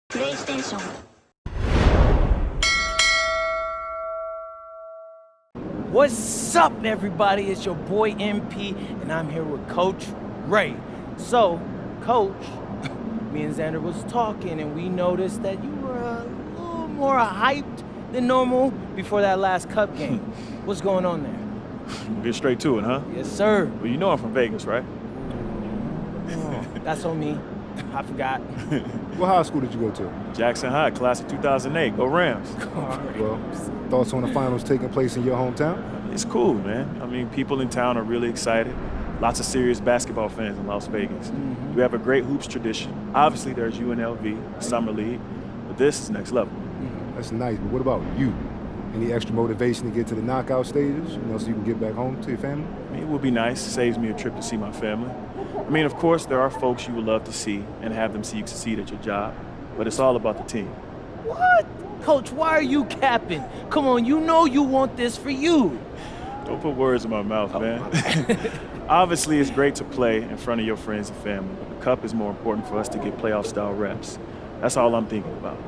PlayStation. What's up, everybody? It's your boy MP, and I'm here with Coach Ray. So, Coach, me and Xander was talking, and we noticed that you were a little more hyped than normal before that last Cup game. What's going on there? We'll get straight to it, huh? Yes, sir. Well, you know I'm from Vegas, right? Oh, that's on me. I forgot. What high school did you go to? Jackson High, class of 2008. Go Rams. Well, thoughts on the finals taking place in your hometown? It's cool, man. I mean, people in town are really excited. Lots of serious basketball fans in Las Vegas. We have a great hoops tradition. Obviously, there's UNLV, Summer League, but this is next level. That's nice, but what about you? Any extra motivation to get to the knockout stages, so you can get back home to your family? I mean, it would be nice. Saves me a trip to see my family. I mean, of course, there are folks you would love to see and have them see you succeed at your job, but it's all about the team. What? Coach, why are you capping? Come on, you know you want this for you. Don't put words in my mouth, man. Obviously, it's great to play in front of your friends and family, but the Cup is more important for us to get playoff-style reps. That's all I'm thinking about.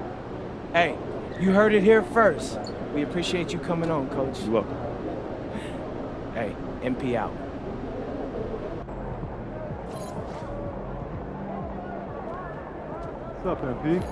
Hey, you heard it here first. We appreciate you coming on, Coach. You're welcome. Hey, MP out. What's up, MP?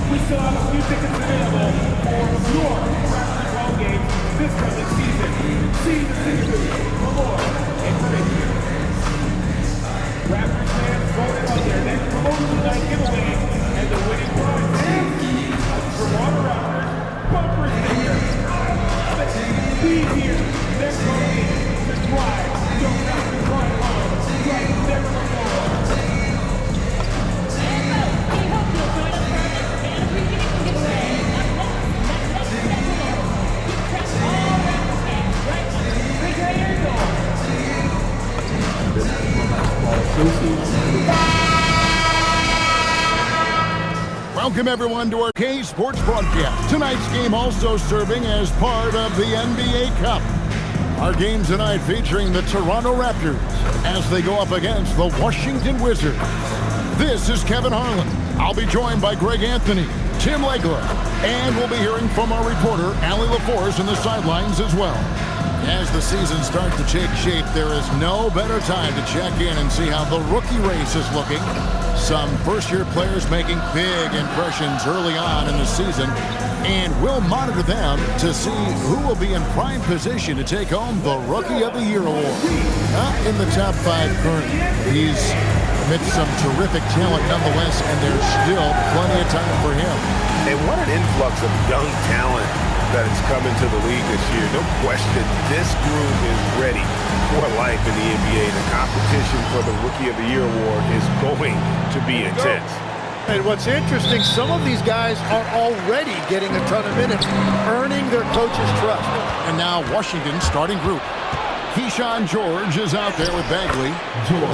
We still have a few tickets available for your Raptors home games this coming season. See the season, galore, information. Raptors fans voted on their next promotion night giveaway, and the winning prize is a Toronto Raptors bumper sticker. Be here next home game to drive your Raptors run home like never before. Welcome everyone to our K Sports broadcast. Tonight's game also serving as part of the NBA Cup. Our game tonight featuring the Toronto Raptors as they go up against the Washington Wizards. This is Kevin Harlan. I'll be joined by Greg Anthony, Tim Legler, and we'll be hearing from our reporter, Allie LaForce, in the sidelines as well. As the season starts to take shape, there is no better time to check in and see how the rookie race is looking. Some first-year players making big impressions early on in the season, and we'll monitor them to see who will be in prime position to take home the Rookie of the Year award. Not in the top 5 currently. He's amidst some terrific talent nonetheless, and there's still plenty of time for him. And what an influx of young talent that has come into the league this year. No question, this group is ready for life in the NBA. The competition for the Rookie of the Year award is going to be intense. And what's interesting, some of these guys are already getting a ton of minutes, earning their coach's trust. And now Washington's starting group. Keyshawn George is out there with Bagley.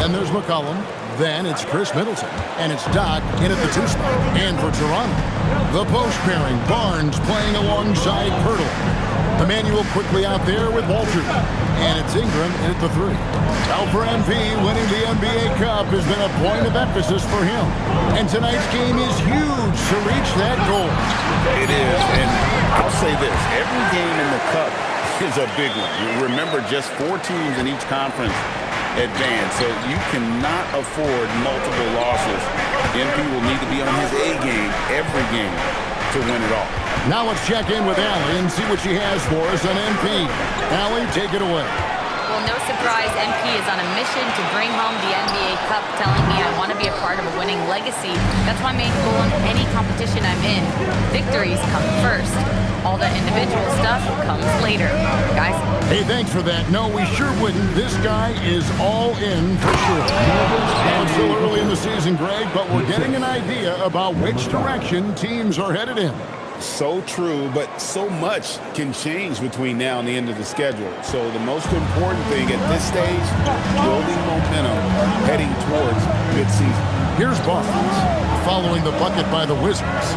Then there's McCollum. Then it's Chris Middleton. And it's Doc in at the 2 spot. And for Toronto, the post pairing, Barnes playing alongside Pirtle. Emmanuel quickly out there with Walter. And it's Ingram in at the 3. Now for MP, winning the NBA Cup has been a point of emphasis for him. And tonight's game is huge to reach that goal. It is, and I'll say this, every game in the Cup is a big one. You remember, just 4 teams in each conference advance, so you cannot afford multiple losses. MP will need to be on his A game every game to win it all. Now let's check in with Allie and see what she has for us on MP. Allie, take it away. Well, no surprise, MP is on a mission to bring home the NBA Cup, telling me I want to be a part of a winning legacy. That's my main goal in any competition I'm in. Victories come first. All the individual stuff comes later. Guys? Hey, thanks for that. No, we sure wouldn't. This guy is all in for sure. Now, it's still early in the season, Greg, but we're getting an idea about which direction teams are headed in. So true, but so much can change between now and the end of the schedule. So the most important thing at this stage, building momentum heading towards midseason. Here's Barnes following the bucket by the Wizards.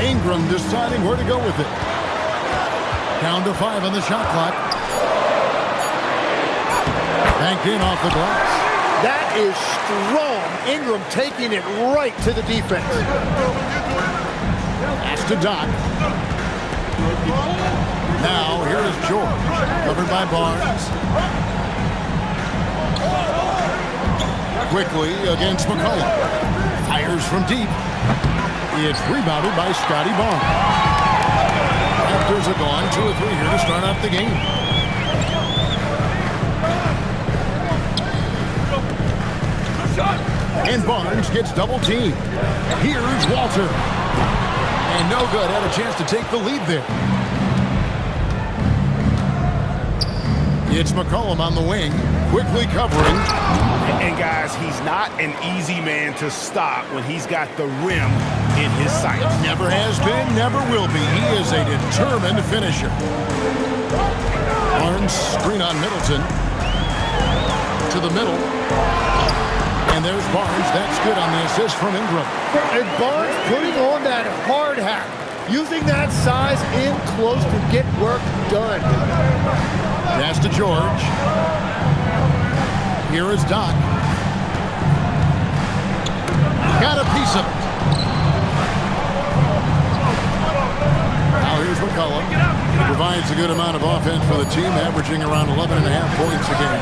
Ingram deciding where to go with it. Down to 5 on the shot clock. Banked in off the glass. That is strong. Ingram taking it right to the defense. Pass to Dot. Now here is George. Covered by Barnes. Quickly against McCollum. Fires from deep. It's rebounded by Scotty Barnes. Raptors are gone 2 or 3 here to start off the game. And Barnes gets double teamed. Here's Walter. And no good. Had a chance to take the lead there. It's McCollum on the wing. Quickly covering. And guys, he's not an easy man to stop when he's got the rim in his sights. Never has been, never will be. He is a determined finisher. Barnes screen on Middleton. To the middle. And there's Barnes. That's good on the assist from Ingram. And Barnes putting on that hard hat. Using that size in close to get work done. Pass to George. Here is Doc. Got a piece of it. Now here's McCollum. He provides a good amount of offense for the team, averaging around 11.5 points a game.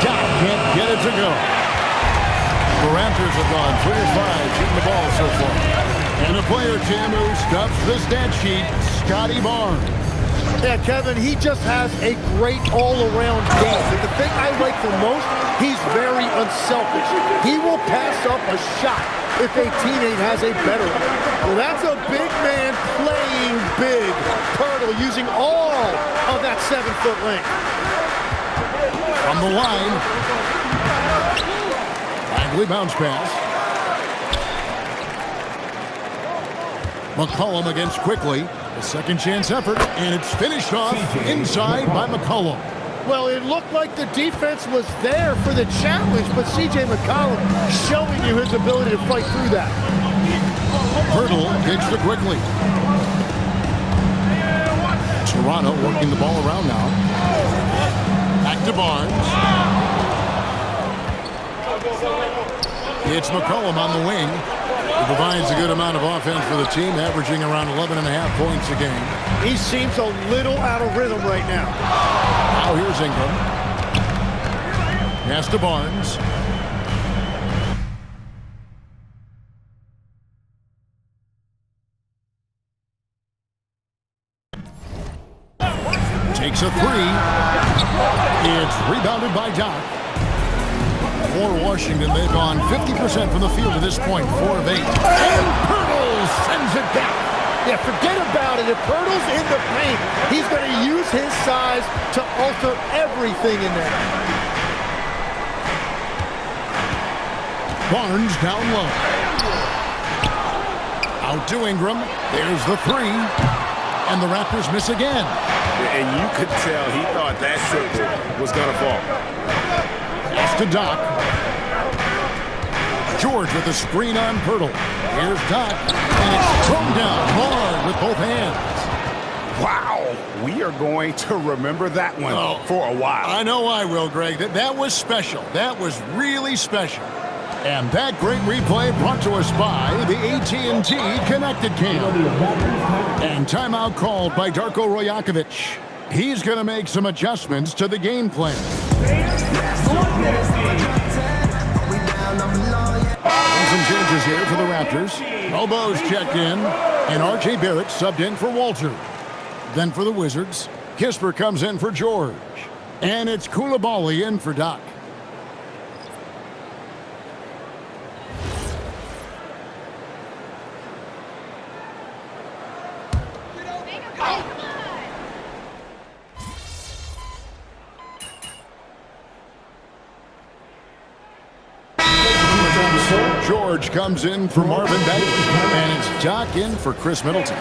Doc can't get it to go. The Raptors have gone 3 of 5 shooting the ball so far. And a player, Tim, who stuffs the stat sheet, Scotty Barnes. Yeah, Kevin, he just has a great all-around game. But the thing I like the most, he's very unselfish. He will pass up a shot if a teammate has a better one. Well, that's a big man playing big. Turtle using all of that 7-foot length. From the line. Lively bounce pass. McCollum against Quickly. A second chance effort, and it's finished off inside by McCollum. Well, it looked like the defense was there for the challenge, but C.J. McCollum showing you his ability to fight through that. Hurdle gets to Quickly. Toronto working the ball around now. Back to Barnes. It's McCollum on the wing. He provides a good amount of offense for the team, averaging around 11.5 points a game. He seems a little out of rhythm right now. Now here's Ingram. Pass to Barnes. Takes a 3. It's rebounded by Doc. For Washington, they've gone 50% from the field to this point, 4 of 8. And Pirtle sends it back. Yeah, forget about it. If Pirtle's in the paint, he's going to use his size to alter everything in there. Barnes down low. Out to Ingram. There's the 3. And the Raptors miss again. And you could tell he thought that triple was going to fall. Pass to Doc. George with the screen on Pirtle. Here's Doc. And it's thrown down hard with both hands. Wow, we are going to remember that one for a while. I know I will, Greg. That was special. That was really special. And that great replay brought to us by the AT&T Connected Cam. And timeout called by Darko Rojakovic. He's going to make some adjustments to the game plan. Some changes here for the Raptors. Bobo's checked in, and R.J. Barrett subbed in for Walter. Then for the Wizards, Kisper comes in for George. And it's Koulibaly in for Doc. George George comes in for Marvin Bagley, and it's Doc in for Chris Middleton.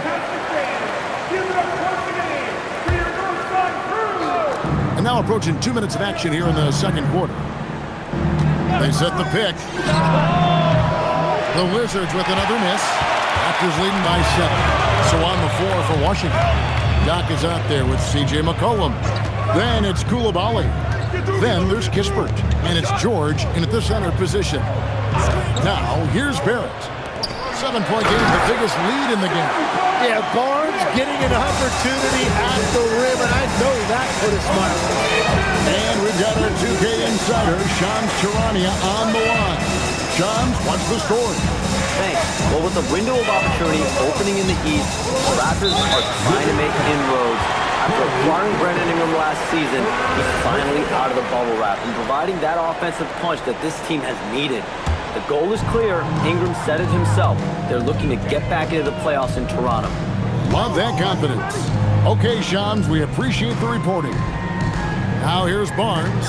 And now approaching 2 minutes of action here in the second quarter. They set the pick. The Wizards with another miss. Raptors leading by 7. So on the floor for Washington. Doc is out there with C.J. McCollum. Then it's Coulibaly. Then there's Kispert. And it's George in at the center position. Now here's Barrett. 7-point game, the biggest lead in the game. Yeah, Barnes getting an opportunity at the rim, and I know that put a smile. And we've got our 2K insider, Shams Charania, on the line. Shams, what's the story? Thanks. Well, with the window of opportunity opening in the East, the Raptors are trying to make inroads. After acquiring Brandon Ingram last season, he's finally out of the bubble wrap and providing that offensive punch that this team has needed. The goal is clear. Ingram said it himself. They're looking to get back into the playoffs in Toronto. Love that confidence. Okay, Shams, we appreciate the reporting. Now here's Barnes.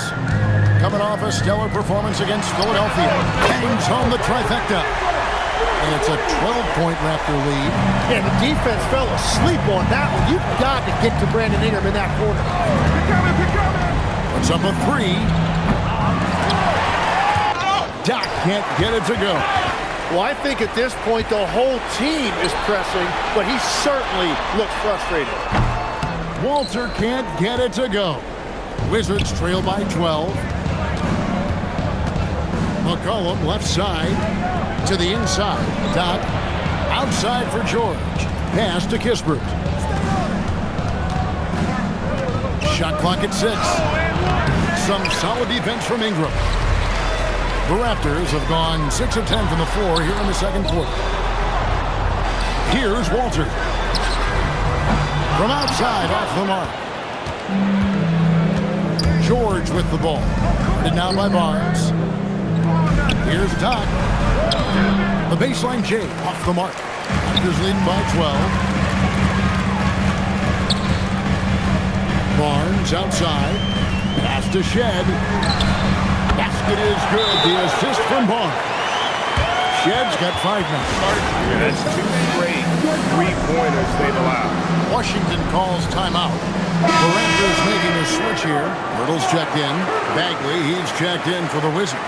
Coming off a stellar performance against Philadelphia. Bangs home the trifecta. And it's a 12-point Raptor lead. Yeah, the defense fell asleep on that one. You've got to get to Brandon Ingram in that corner. Puts up a 3. Doc can't get it to go. Well, I think at this point the whole team is pressing, but he certainly looks frustrated. Walter can't get it to go. Wizards trail by 12. McCollum left side to the inside. Doc outside for George. Pass to Kispert. Shot clock at 6. Some solid defense from Ingram. The Raptors have gone 6 of 10 from the floor here in the second quarter. Here's Walter. From outside, off the mark. George with the ball. Guarded now by Barnes. Here's Doc. The baseline J off the mark. Raptors leading by 12. Barnes outside. Pass to Shed. Basket is good. The assist from Barnes. Shed's got 5 now. And that's 2 straight three-pointers they've allowed. Washington calls timeout. The Raptors making a switch here. Myrtle's checked in. Bagley, he's checked in for the Wizards.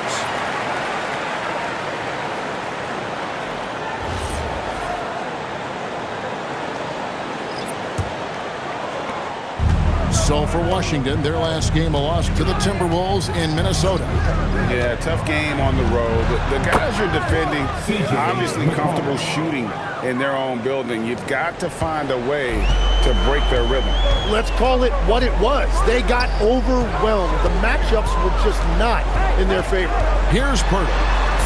So for Washington, their last game a loss to the Timberwolves in Minnesota. Yeah, tough game on the road. The guys you're defending obviously comfortable shooting in their own building. You've got to find a way to break their rhythm. Let's call it what it was. They got overwhelmed. The matchups were just not in their favor. Here's Pirtle.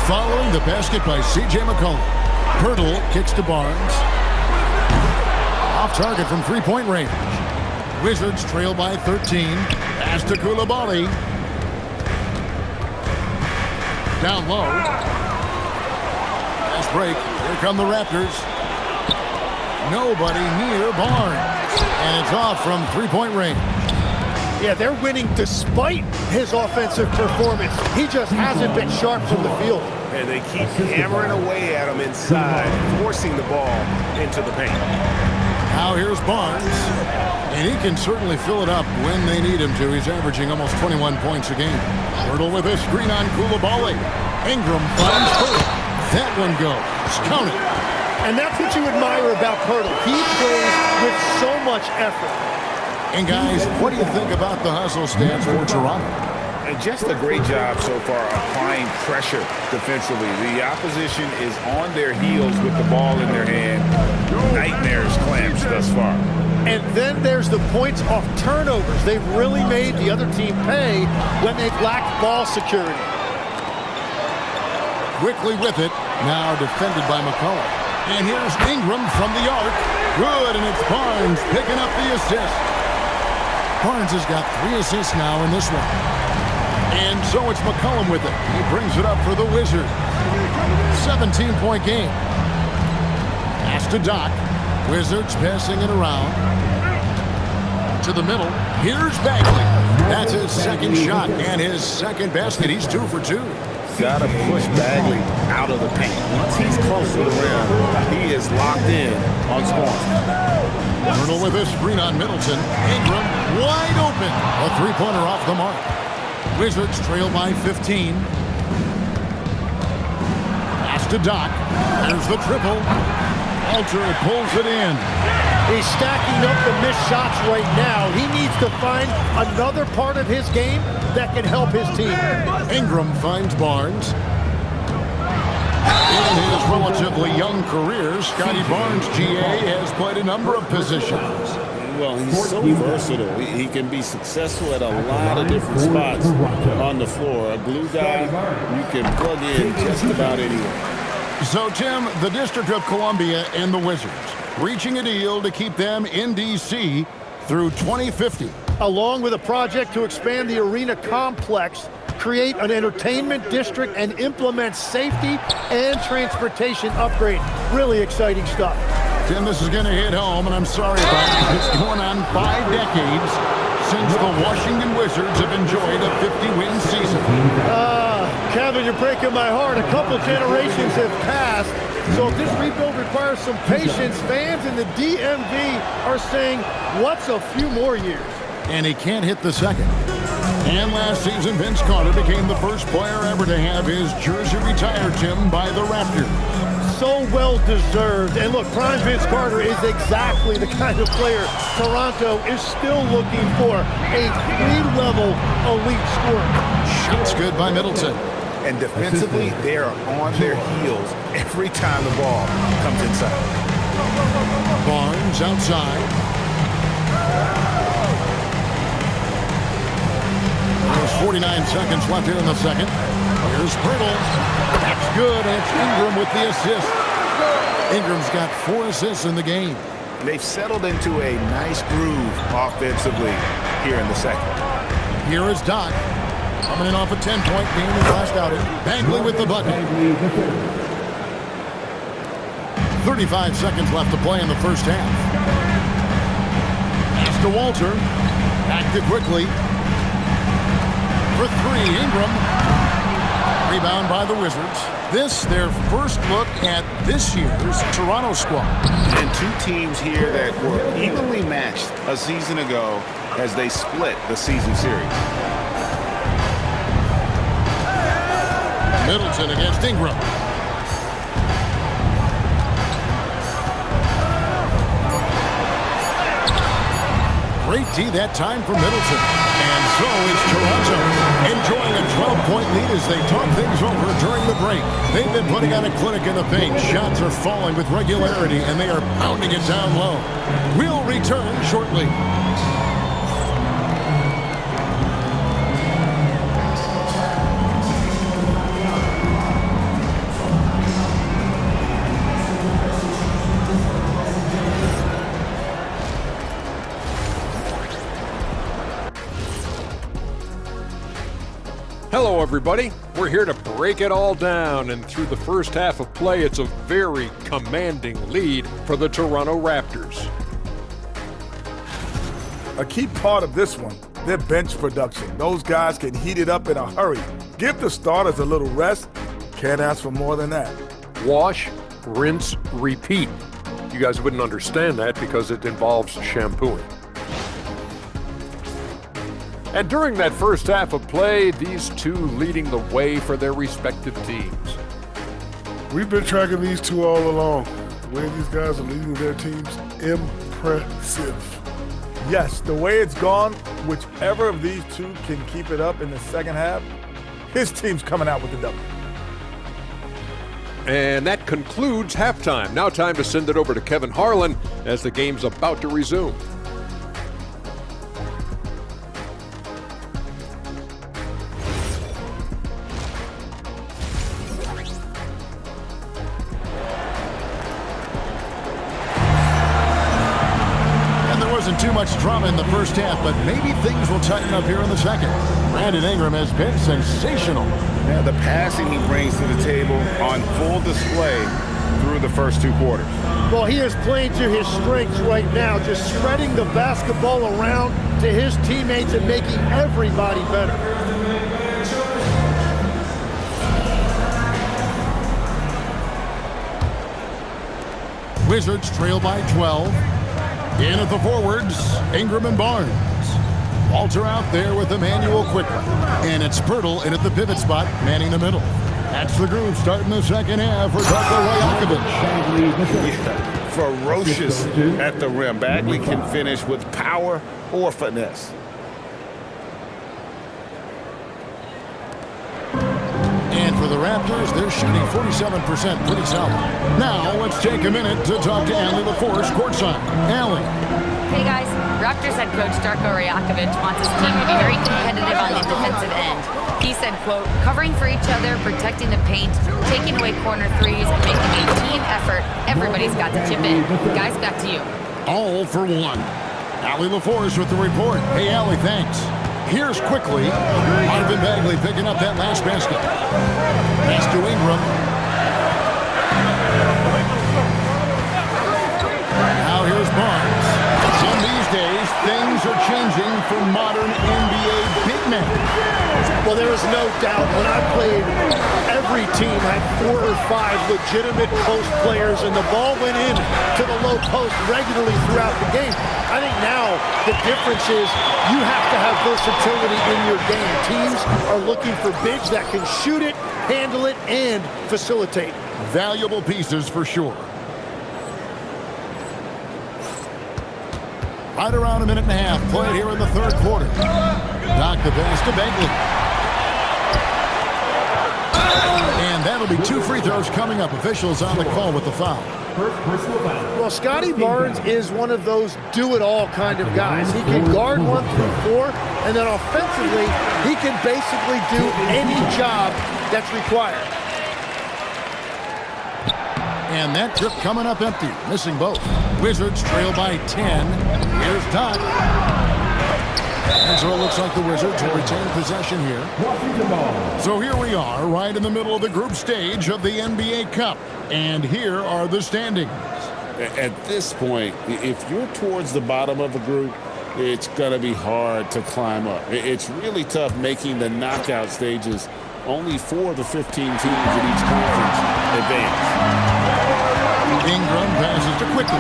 Following the basket by C.J. McCollum. Pirtle kicks to Barnes. Off target from three-point range. Wizards trail by 13. Pass to Coulibaly. Down low. Fast break. Here come the Raptors. Nobody near Barnes. And it's off from three-point range. Yeah, they're winning despite his offensive performance. He just hasn't been sharp from the field. And they keep hammering away at him inside, forcing the ball into the paint. Now here's Barnes. And he can certainly fill it up when they need him to. He's averaging almost 21 points a game. Pirtle with a screen on Coulibaly. Ingram finds Pirtle. That one goes. Count it. And that's what you admire about Pirtle. He plays with so much effort. And guys, what do you think about the hustle stance for Toronto? And just a great job so far applying pressure defensively. The opposition is on their heels with the ball in their hand. Nightmares clamps thus far. And then there's the points off turnovers. They've really made the other team pay when they've lacked ball security. Quickly with it. Now defended by McCollum. And here's Ingram from the arc. Good, and it's Barnes picking up the assist. Barnes has got 3 assists now in this one. And so it's McCollum with it. He brings it up for the Wizards. 17-point game. Pass to Doc. Wizards passing it around. To the middle. Here's Bagley. That's his second shot and his second basket. He's 2 for 2. got to push Bagley out of the paint. Once he's close to the rim, he is locked in on scoring. Arnold with a screen on Middleton. Ingram wide open. A three-pointer off the mark. Wizards trail by 15. Pass to Doc. There's the triple. Walter pulls it in. He's stacking up the missed shots right now. He needs to find another part of his game that can help his team. Ingram finds Barnes. In his relatively young career, Scotty Barnes, GA, has played a number of positions. Well, he's so versatile. He can be successful at a lot of different spots on the floor. A glue guy, you can plug in just about anywhere. So, Tim, the District of Columbia and the Wizards reaching a deal to keep them in D.C. through 2050. Along with a project to expand the arena complex, create an entertainment district, and implement safety and transportation upgrades. Really exciting stuff. Tim, this is going to hit home, and I'm sorry about it. It's going on 5 decades since the Washington Wizards have enjoyed a 50-win season. Kevin, you're breaking my heart. A couple generations have passed. So if this rebuild requires some patience, fans in the DMV are saying, what's a few more years? And he can't hit the second. And last season, Vince Carter became the first player ever to have his jersey retired, Tim, by the Raptors. So well deserved. And look, prime Vince Carter is exactly the kind of player Toronto is still looking for. A 3-level elite scorer. Shots good by Middleton. And defensively, they are on their heels every time the ball comes inside. Barnes outside. There's 49 seconds left here in the second. Here's Brittle. That's good. And it's Ingram with the assist. Ingram's got 4 assists in the game. They've settled into a nice groove offensively here in the second. Here is Doc. Coming in off a 10-point game in last outing. Bagley with the bucket. 35 seconds left to play in the first half. Pass to Walter. Back to quickly. For 3, Ingram. Rebound by the Wizards. This, their first look at this year's Toronto squad. And 2 teams here that were evenly matched a season ago as they split the season series. Middleton against Ingram. Great D that time for Middleton. And so it's Toronto enjoying a 12-point lead as they talk things over during the break. They've been putting on a clinic in the paint. Shots are falling with regularity, and they are pounding it down low. We'll return shortly. Hello, everybody. We're here to break it all down, and through the first half of play, it's a very commanding lead for the Toronto Raptors. A key part of this one, their bench production. Those guys can heat it up in a hurry. Give the starters a little rest. Can't ask for more than that. Wash, rinse, repeat. You guys wouldn't understand that because it involves shampooing. And during that first half of play, these 2 leading the way for their respective teams. We've been tracking these 2 all along. The way these guys are leading their teams, impressive. Yes, the way it's gone, whichever of these 2 can keep it up in the second half, his team's coming out with the W. And that concludes halftime. Now time to send it over to Kevin Harlan as the game's about to resume. Too much drama in the first half, but maybe things will tighten up here in the second. Brandon Ingram has been sensational. Yeah, the passing he brings to the table on full display through the first 2 quarters. Well, he is playing to his strengths right now, just spreading the basketball around to his teammates and making everybody better. Wizards trail by 12. In at the forwards, Ingram and Barnes. Walter out there with Emmanuel quickly. And it's Pirtle in at the pivot spot, manning the middle. That's the group starting the second half for Dr. Rajakovic. Ferocious at the rim. Bagley can finish with power or finesse. And for the Raptors, they're shooting 47%, pretty solid. Now, let's take a minute to talk to Allie LaForce, courtside. Allie. Hey guys, Raptors head coach Darko Rajakovic wants his team to be very competitive on the defensive end. He said, quote, covering for each other, protecting the paint, taking away corner threes, and making a team effort. Everybody's got to chip in. Guys, back to you. All for one. Allie LaForce with the report. Hey, Allie, thanks. Here's quickly Marvin Bagley picking up that last basket. Pass to Ingram. Now here's Barnes. Some these days, things are changing for modern NBA big men. Well, there is no doubt when I played, every team had 4 or 5 legitimate post players, and the ball went in to the low post regularly throughout the game. I think now the difference is you have to have versatility in your game. Teams are looking for bigs that can shoot it, handle it, and facilitate. Valuable pieces for sure. Right around a minute and a half played here in the third quarter. Doc the pass to Bagley. And that'll be 2 free throws coming up. Officials on the call with the foul. Well, Scotty Barnes is one of those do-it-all kind of guys. He can guard 1 through 4, and then offensively, he can basically do any job that's required. And that trip coming up empty, missing both. Wizards trail by 10. Here's Doc. And so it looks like the Wizards will retain possession here. So here we are, right in the middle of the group stage of the NBA Cup. And here are the standings. At this point, if you're towards the bottom of a group, it's going to be hard to climb up. It's really tough making the knockout stages. Only 4 of the 15 teams in each conference advance. Ingram passes to Quickly.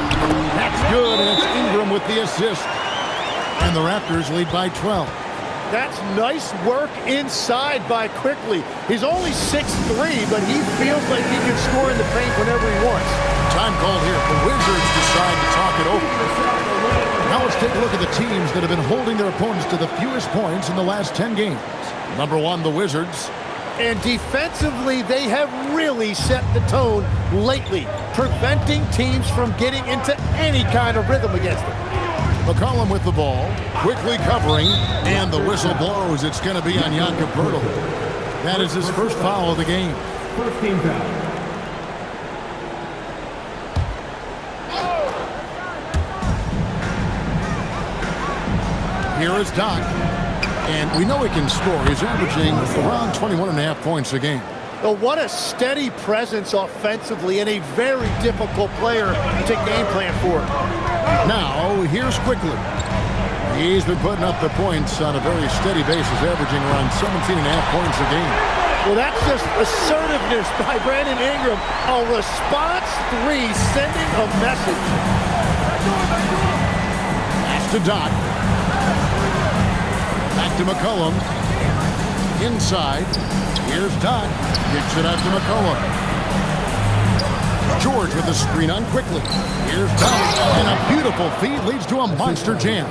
That's good, and it's Ingram with the assist. And the Raptors lead by 12. That's nice work inside by Quickly. He's only 6'3", but he feels like he can score in the paint whenever he wants. Time called here. The Wizards decide to talk it over. Now let's take a look at the teams that have been holding their opponents to the fewest points in the last 10 games. Number 1, the Wizards. And defensively, they have really set the tone lately, preventing teams from getting into any kind of rhythm against them. McCollum with the ball, quickly covering, and the whistle blows. It's going to be on Jakob Pirtle. That is his first foul of the game. First team foul. Here is Doc. And we know he can score. He's averaging around 21.5 points a game. Well, what a steady presence offensively and a very difficult player to game plan for. Now, here's Quickly. He's been putting up the points on a very steady basis, averaging around 17.5 points a game. Well, that's just assertiveness by Brandon Ingram. A response 3, sending a message. Pass to Doc. Back to McCollum. Inside. Here's Doc. Kicks it out to McCollum. George with the screen on Quickly. Here's Doc. And a beautiful feed leads to a monster jam.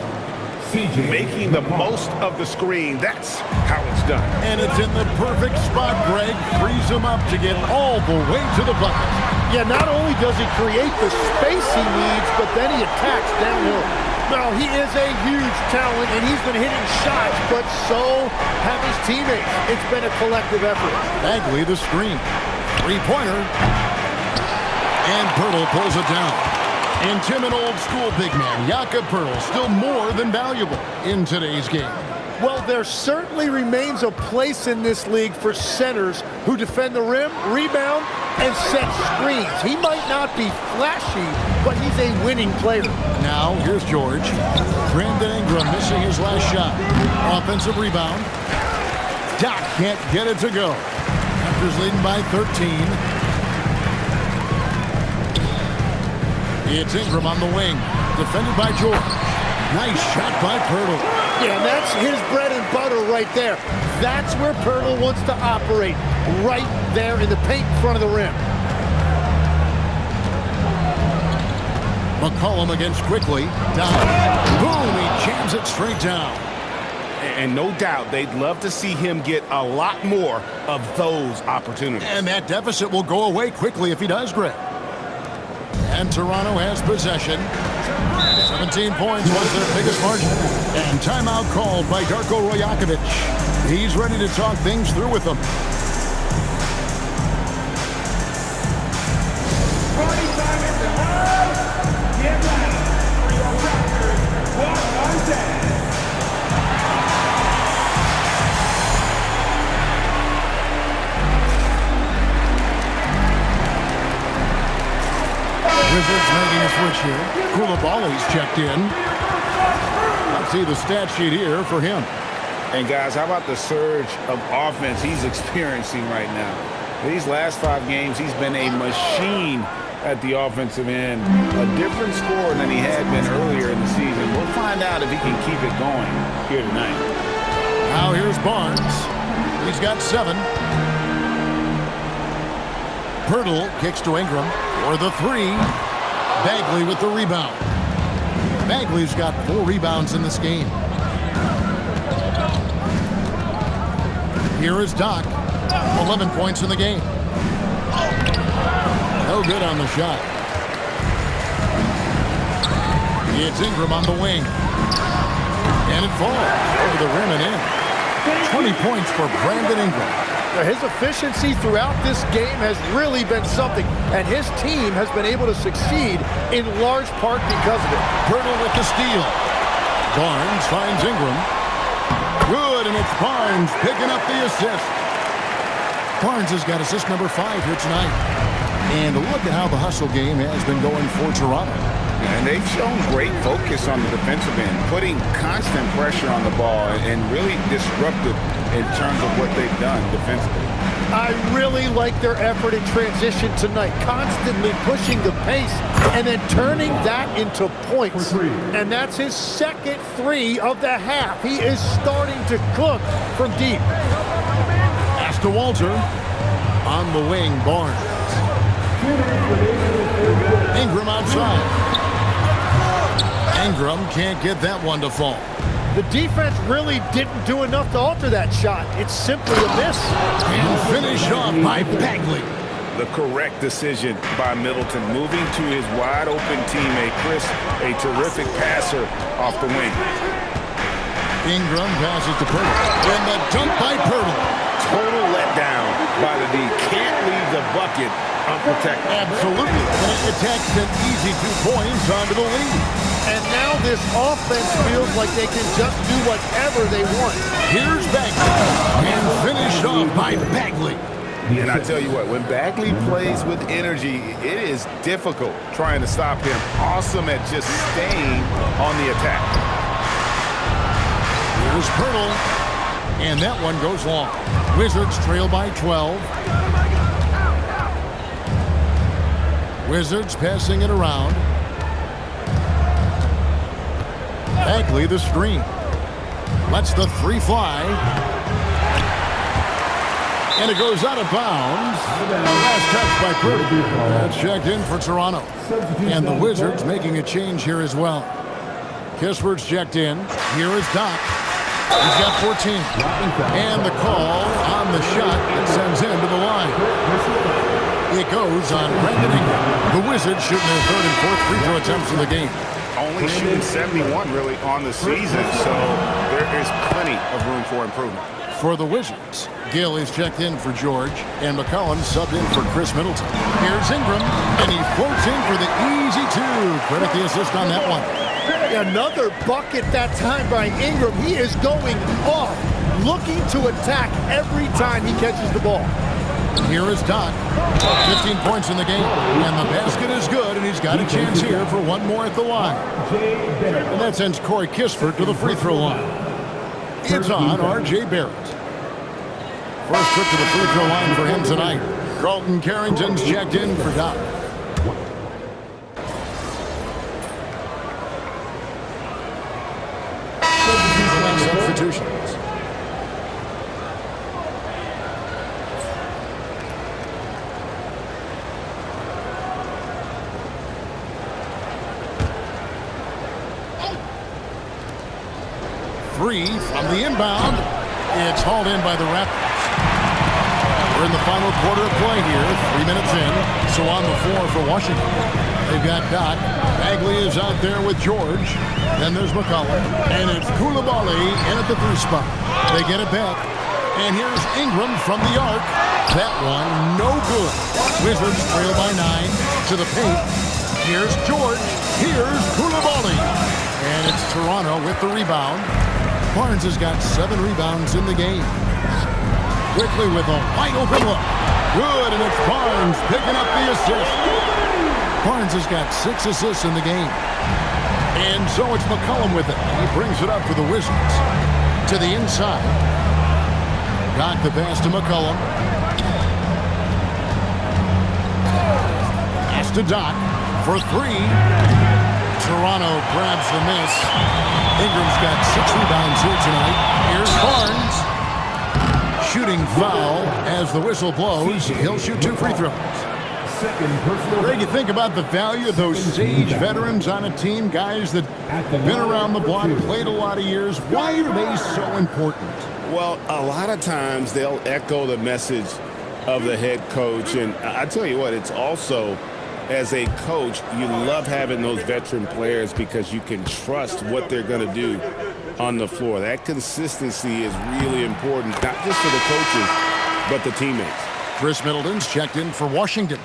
Making the most of the screen. That's how it's done. And it's in the perfect spot, Greg. Frees him up to get all the way to the bucket. Yeah, not only does he create the space he needs, but then he attacks downhill. Now, he is a huge talent, and he's been hitting shots, but so have his teammates. It's been a collective effort. Bagley, the screen. Three-pointer. And Pirtle pulls it down. And timid old-school big man, Jakob Pirtle, still more than valuable in today's game. Well, there certainly remains a place in this league for centers who defend the rim, rebound, and set screens. He might not be flashy, but he's a winning player. Now, here's George. Brandon Ingram missing his last shot. Offensive rebound. Doc can't get it to go. Raptors leading by 13. It's Ingram on the wing, defended by George. Nice shot by Pirtle. Yeah, that's his bread and butter right there. That's where Pirtle wants to operate, right there in the paint in front of the rim. McCollum against Quickly. Down. Boom, he jams it straight down. And no doubt they'd love to see him get a lot more of those opportunities. And that deficit will go away quickly if he does, Greg. And Toronto has possession. 17 points was their biggest margin. And timeout called by Darko Rajakovic. He's ready to talk things through with them. Get ready for your Raptors 1-on-10. Wizards making a switch here. Koulibaly's checked in. Let's see the stat sheet here for him. And guys, how about the surge of offense he's experiencing right now? These last 5 games, he's been a machine at the offensive end. A different scorer than he had been earlier in the season. We'll find out if he can keep it going here tonight. Now here's Barnes. He's got 7. Pirtle kicks to Ingram for the 3. Bagley with the rebound. Bagley's got 4 rebounds in this game. Here is Doc. 11 points in the game. No good on the shot. It's Ingram on the wing. And it falls over the rim and in. 20 points for Brandon Ingram. His efficiency throughout this game has really been something, and his team has been able to succeed in large part because of it. Pirtle with the steal. Barnes finds Ingram. Good, and it's Barnes picking up the assist. Barnes has got assist number 5 here tonight. And look at how the hustle game has been going for Toronto. And they've shown great focus on the defensive end, putting constant pressure on the ball and really disruptive in terms of what they've done defensively. I really like their effort in transition tonight, constantly pushing the pace and then turning that into points. And that's his second 3 of the half. He is starting to cook from deep. Pass to Walter. On the wing, Barnes. Ingram outside. Ingram can't get that one to fall. The defense really didn't do enough to alter that shot. It's simply a miss. And finished off by Bagley. The correct decision by Middleton, moving to his wide-open teammate, Chris, a terrific passer off the wing. Ingram passes to Pirtle. And the dunk by Pirtle. Total letdown by the D. Can't leave the bucket unprotected. Absolutely. And it attacks an easy 2 points onto the lead. And now this offense feels like they can just do whatever they want. Here's Bagley. And finished off by Bagley. And I tell you what, when Bagley plays with energy, it is difficult trying to stop him. Awesome at just staying on the attack. Here's Pirtle. And that one goes long. Wizards trail by 12. Wizards passing it around. Bagley the screen. Lets the 3 fly. And it goes out of bounds. Last touch by Pirtle. That's checked in for Toronto. And the Wizards making a change here as well. Kispert's checked in. Here is Doc. He's got 14. And the call on the shot that sends him to the line. It goes on Brandon Ingram. The Wizards shooting their 3rd and 4th free throw attempts in the game. Only shooting 71 really on the season, so there is plenty of room for improvement. For the Wizards, Gill is checked in for George, and McCollum subbed in for Chris Middleton. Here's Ingram, and he floats in for the easy 2. Credit the assist on that one. Another bucket that time by Ingram. He is going off, looking to attack every time he catches the ball. Here is Doc. 15 points in the game. And the basket is good, and he's got a chance here for one more at the line. And that sends Corey Kispert to the free throw line. It's on R.J. Barrett. First trip to the free throw line for him tonight. Carlton Carrington's checked in for Doc. substitutions. Three from the inbound. It's hauled in by the Raptors. We're in the final quarter of play here, 3 minutes in. So on the floor for Washington, they've got Dot. Bagley is out there with George. Then there's McCollum. And it's Koulibaly in at the 3 spot. They get it back. And here's Ingram from the arc. That one, no good. Wizards trail by 9 to the paint. Here's George. Here's Koulibaly. And it's Toronto with the rebound. Barnes has got 7 rebounds in the game. Quickly with a wide open look. Good, and it's Barnes picking up the assist. Barnes has got 6 assists in the game. And so it's McCollum with it. He brings it up for the Wizards. To the inside. Got the pass to McCollum. Pass to Dot for 3. Toronto grabs the miss. Ingram's got 6 rebounds here tonight. Here's Barnes. Shooting foul as the whistle blows. He'll shoot 2 free throws. Greg, you think about the value of those sage veterans on a team, guys that have been around the block, played a lot of years. Why are they so important? Well, a lot of times they'll echo the message of the head coach. And I tell you what, it's also, as a coach, you love having those veteran players because you can trust what they're going to do on the floor. That consistency is really important, not just for the coaches, but the teammates. Chris Middleton's checked in for Washington.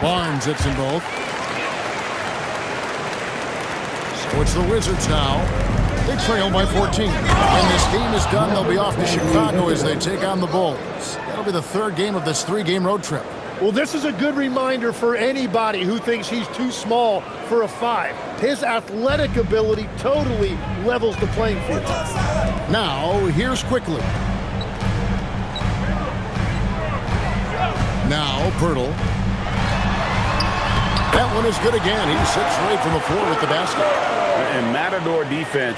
Barnes hits them both. So it's the Wizards now. They trail by 14. When this game is done, they'll be off to Chicago as they take on the Bulls. That'll be the 3rd game of this 3-game road trip. Well, this is a good reminder for anybody who thinks he's too small for a 5. His athletic ability totally levels the playing field. Now, here's Quickly. Now, Pirtle. That one is good again. He sits right from the floor with the basket. And Matador defense,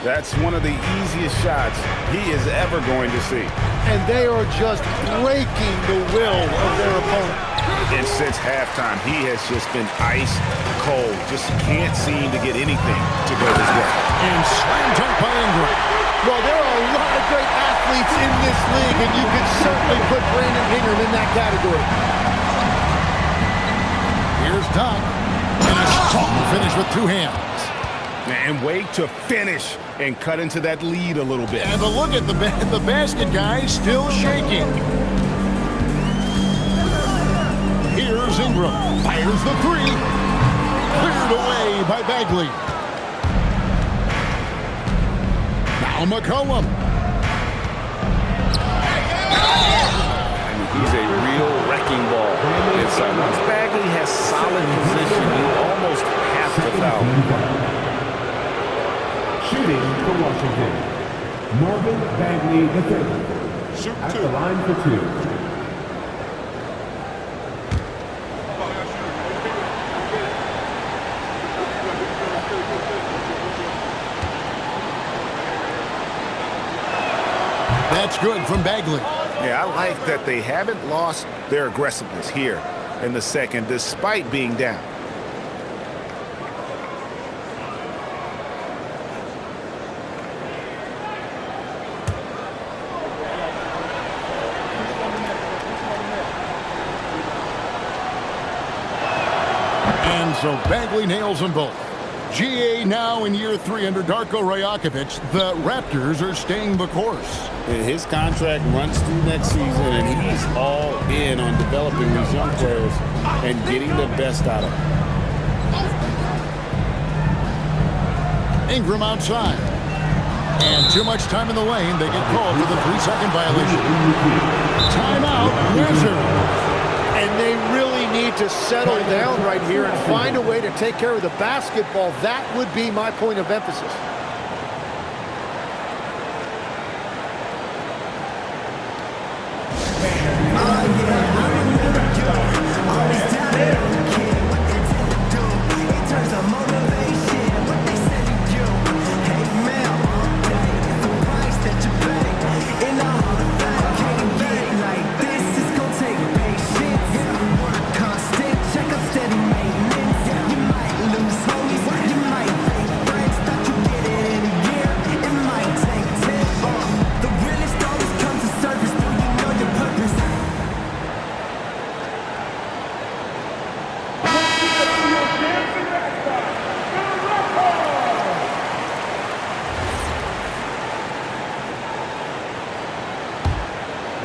that's one of the easiest shots he is ever going to see. And they are just breaking the will of their opponent. And since halftime, he has just been ice cold. Just can't seem to get anything to go his way. And slammed tight by Ingram. Well, there are a lot of great athletes in this league, and you can certainly put Brandon Ingram in that category. Here's Dot. And a strong finish with 2 hands. And wait to finish and cut into that lead a little bit. And the look at the basket, guys, still shaking. Here's Ingram. Fires the 3. Cleared away by Bagley. Now McCollum. He's a real wrecking ball inside. Once Bagley has solid position, you almost have to foul him. Shooting for Washington, Marvin Bagley III. At the line for 2. That's good from Bagley. Yeah, I like that they haven't lost their aggressiveness here in the second, despite being down. And so Bagley nails them both. GA now in year 3 under Darko Rajakovic. The Raptors are staying the course. His contract runs through next season, and he's all in on developing these young players and getting the best out of them. Ingram outside. And too much time in the lane. They get called for the 3-second violation. Timeout, Wizards. And they really need to settle down right here and find a way to take care of the basketball. That would be my point of emphasis.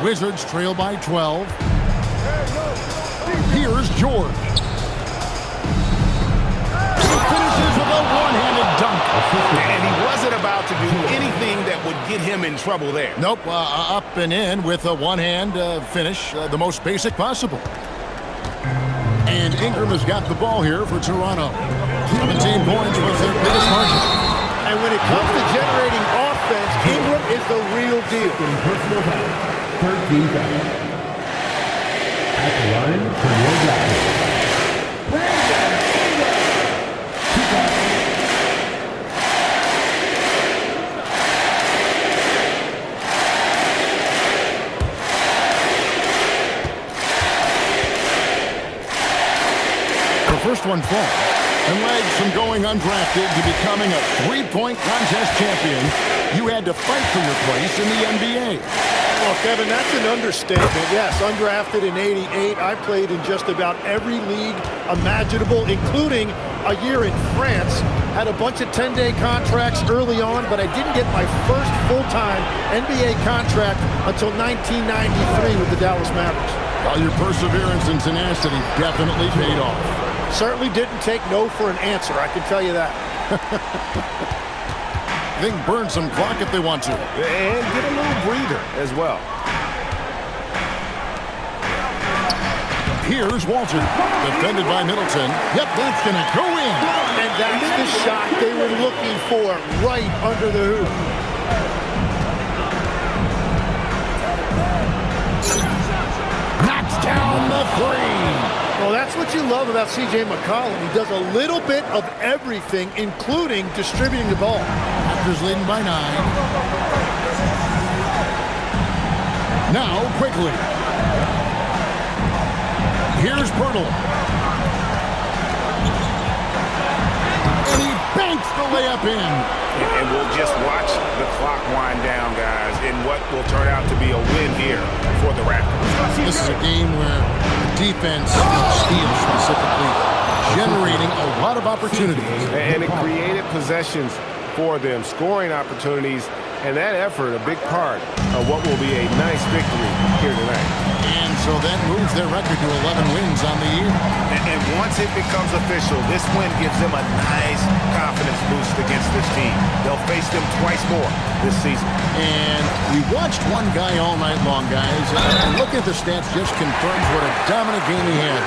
Wizards trail by 12. Here's George. He finishes with a one-handed dunk. And he wasn't about to do anything that would get him in trouble there. Nope, up and in with a one-hand finish, the most basic possible. And Ingram has got the ball here for Toronto. 17 points was their biggest margin. And when it comes to generating offense, Ingram is the real deal. Personal foul, 13 fouls. At the line, Toronto Raptors. First one falls, and legs from going undrafted to becoming a three-point contest champion. You had to fight for your place in the NBA. Well, Kevin, that's an understatement. Yes, undrafted in '88. I played in just about every league imaginable, including a year in France. Had a bunch of 10-day contracts early on, but I didn't get my first full-time NBA contract until 1993 with the Dallas Mavericks. Well, your perseverance and tenacity definitely paid off. Certainly didn't take no for an answer, I can tell you that. They can burn some clock if they want to. And get a little breather as well. Here's Walter, defended by Middleton. Yep, that's going to go in. And that's the shot they were looking for, right under the hoop. Knocks down the three. Well, that's what you love about C.J. McCollum. He does a little bit of everything, including distributing the ball. Raptors leading by 9. Now, quickly. Here's Pirtle. And he banks the layup in. And we'll just watch the clock wind down, guys, in what will turn out to be a win here for the Raptors. This is a game where defense, steal specifically, generating a lot of opportunities. And it created possessions for them, scoring opportunities, and that effort a big part of what will be a nice victory here tonight. And so that moves their record to 11 wins on the year. And once it becomes official, this win gives them a nice confidence boost against this team. They'll face them twice more this season. And we watched one guy all night long, guys. And looking at the stats just confirms what a dominant game he had.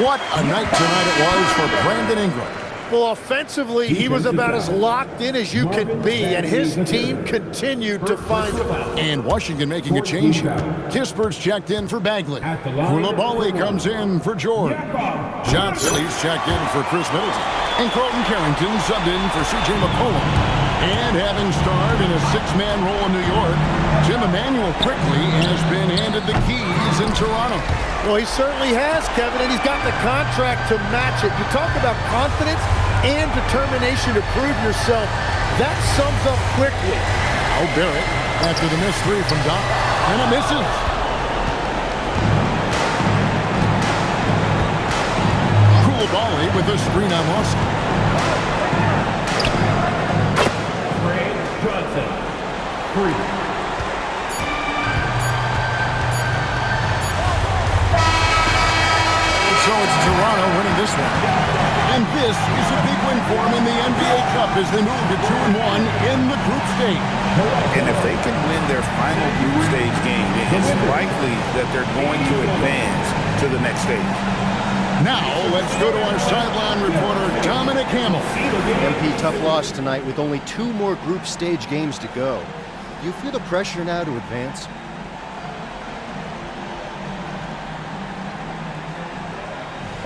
What a night tonight it was for Brandon Ingram. Well, offensively, he was about as locked in as you could be, and his team continued to find him. And Washington making a change here. Kispert's checked in for Bagley. Koulibaly comes in for George. John Phillies checked in for Chris Middleton. And Colton Carrington subbed in for C.J. McCollum. And having starred in a six-man role in New York, Jim Emmanuel quickly has been handed the keys in Toronto. Well, he certainly has, Kevin, and he's got the contract to match it. You talk about confidence and determination to prove yourself. That sums up quickly. Oh, Barrett, after the missed three from Doc, and it misses. Koulibaly with a screen on Lawson. Johnson, 3. So it's Toronto winning this one. And this is a big win for them in the NBA Cup as they move to 2-1 in the group stage. And if they can win their final group stage game, it's likely that they're going to advance to the next stage. Now, let's go to our sideline reporter, Dominic Hamill. MP, tough loss tonight with only 2 more group stage games to go. Do you feel the pressure now to advance?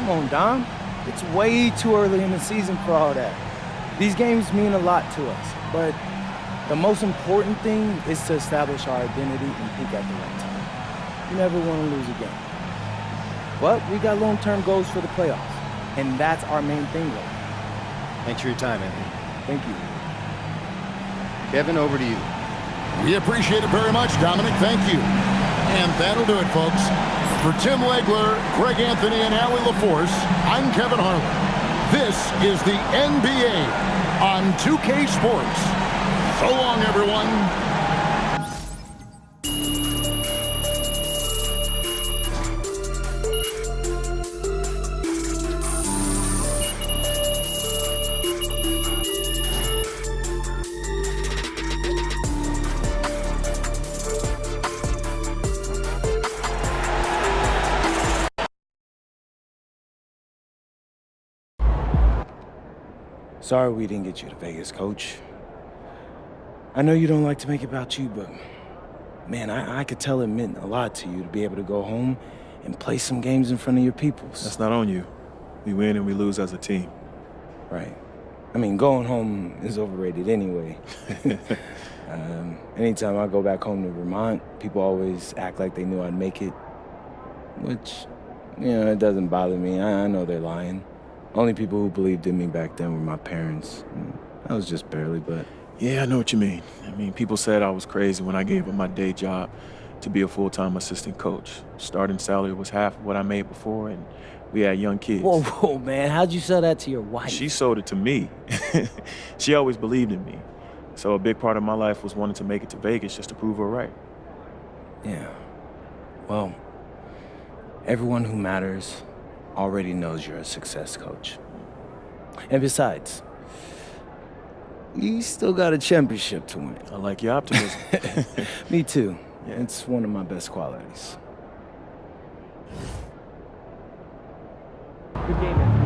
Come on, Dom. It's way too early in the season for all that. These games mean a lot to us, but the most important thing is to establish our identity and peak at the right time. You never want to lose a game. But we got long-term goals for the playoffs, and that's our main thing, though. Thanks for your time, Anthony. Thank you. Kevin, over to you. We appreciate it very much, Dominic. Thank you. And that'll do it, folks. For Tim Legler, Greg Anthony, and Allie LaForce, I'm Kevin Harlan. This is the NBA on 2K Sports. So long, everyone. Sorry we didn't get you to Vegas, Coach. I know you don't like to make it about you, but man, I could tell it meant a lot to you to be able to go home and play some games in front of your peoples. That's not on you. We win and we lose as a team. Right. I mean, going home is overrated anyway. Anytime I go back home to Vermont, people always act like they knew I'd make it, which, you know, it doesn't bother me. I know they're lying. Only people who believed in me back then were my parents. I was just barely, but... Yeah, I know what you mean. I mean, people said I was crazy when I gave up my day job to be a full-time assistant coach. Starting salary was half of what I made before, and we had young kids. Whoa, man, how'd you sell that to your wife? She sold it to me. She always believed in me. So a big part of my life was wanting to make it to Vegas just to prove her right. Yeah. Well, everyone who matters already knows you're a success, Coach. And besides, you still got a championship to win. I like your optimism. Me too. Yeah. It's one of my best qualities. Good game, man.